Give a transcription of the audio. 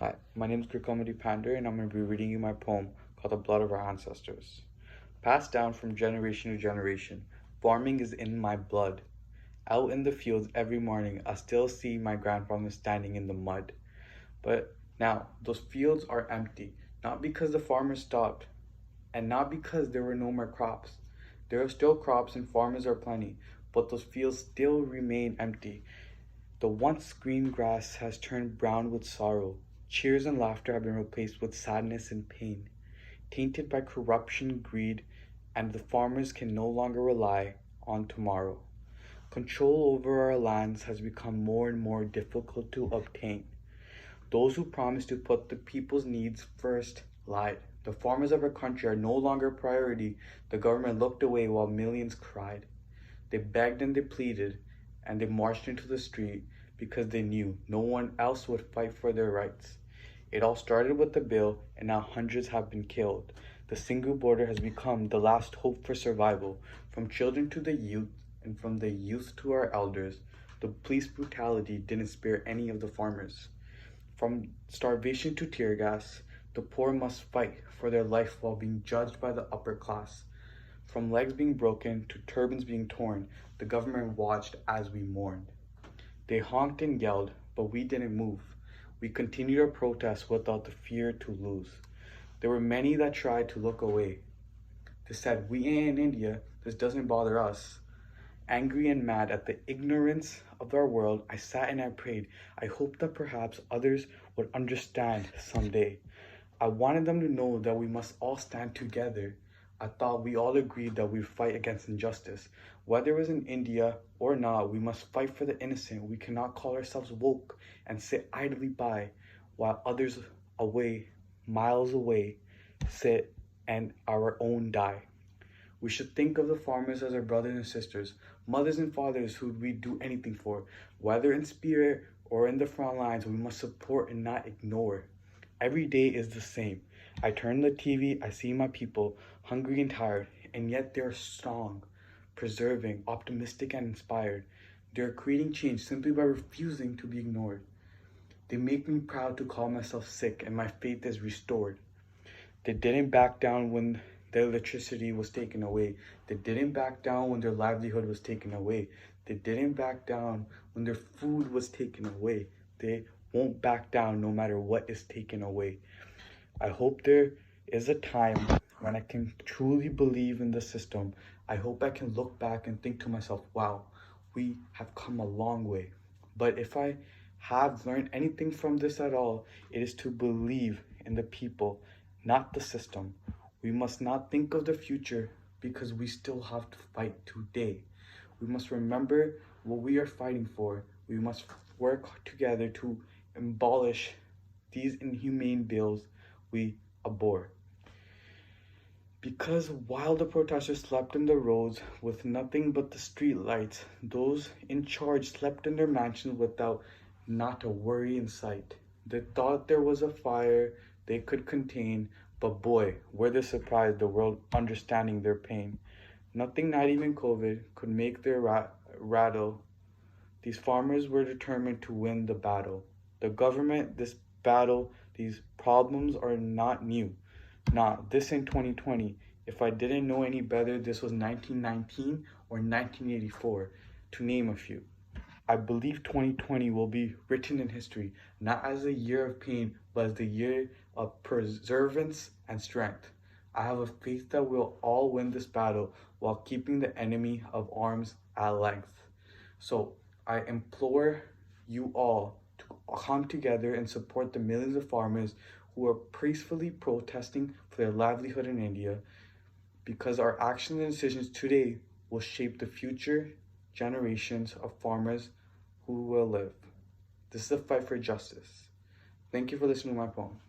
Hi, my name is Krikomedy Pander, and I'm going to be reading you my poem called The Blood of Our Ancestors. Passed down from generation to generation, farming is in my blood. Out in the fields every morning, I still see my grandfather standing in the mud. But now, those fields are empty, not because the farmers stopped, and not because there were no more crops. There are still crops and farmers are plenty, but those fields still remain empty. The once green grass has turned brown with sorrow. Cheers and laughter have been replaced with sadness and pain, tainted by corruption, greed, and the farmers can no longer rely on tomorrow. Control over our lands has become more and more difficult to obtain. Those who promised to put the people's needs first lied. The farmers of our country are no longer a priority. The government looked away while millions cried. They begged and they pleaded, and they marched into the street because they knew no one else would fight for their rights. It all started with the bill, and now hundreds have been killed. The single border has become the last hope for survival, from children to the youth, and from the youth to our elders. The police brutality didn't spare any of the farmers. From starvation to tear gas, the poor must fight for their life while being judged by the upper class. From legs being broken to turbans being torn, the government watched as we mourned. They honked and yelled, but we didn't move. We continued our protest without the fear to lose. There were many that tried to look away. They said, "We ain't in India, this doesn't bother us." Angry and mad at the ignorance of our world, I sat and I prayed. I hoped that perhaps others would understand someday. I wanted them to know that we must all stand together. I thought we all agreed that we'd fight against injustice. Whether it was in India or not, we must fight for the innocent. We cannot call ourselves woke and sit idly by while others away, miles away, sit and our own die. We should think of the farmers as our brothers and sisters, mothers and fathers who we do anything for. Whether in spirit or in the front lines, we must support and not ignore. Every day is the same. I turn the TV, I see my people, hungry and tired, and yet they're strong, preserving, optimistic, and inspired. They're creating change simply by refusing to be ignored. They make me proud to call myself sick, and my faith is restored. They didn't back down when their electricity was taken away. They didn't back down when their livelihood was taken away. They didn't back down when their food was taken away. They won't back down no matter what is taken away. I hope there is a time when I can truly believe in the system. I hope I can look back and think to myself, wow, we have come a long way. But if I have learned anything from this at all, it is to believe in the people, not the system. We must not think of the future because we still have to fight today. We must remember what we are fighting for. We must work together to abolish these inhumane bills we abhor. Because while the protesters slept in the roads with nothing but the street lights, those in charge slept in their mansions without not a worry in sight. They thought there was a fire they could contain, but boy, were they surprised the world understanding their pain. Nothing, not even COVID, could make their rattle. These farmers were determined to win the battle. The government, this battle, these problems are not new. Nah, this ain't 2020. If I didn't know any better, this was 1919 or 1984, to name a few. I believe 2020 will be written in history, not as a year of pain, but as the year of perseverance and strength. I have a faith that we'll all win this battle while keeping the enemy of arms at length. So I implore you all to come together and support the millions of farmers who are peacefully protesting for their livelihood in India, because our actions and decisions today will shape the future generations of farmers who will live. This is a fight for justice. Thank you for listening to my poem.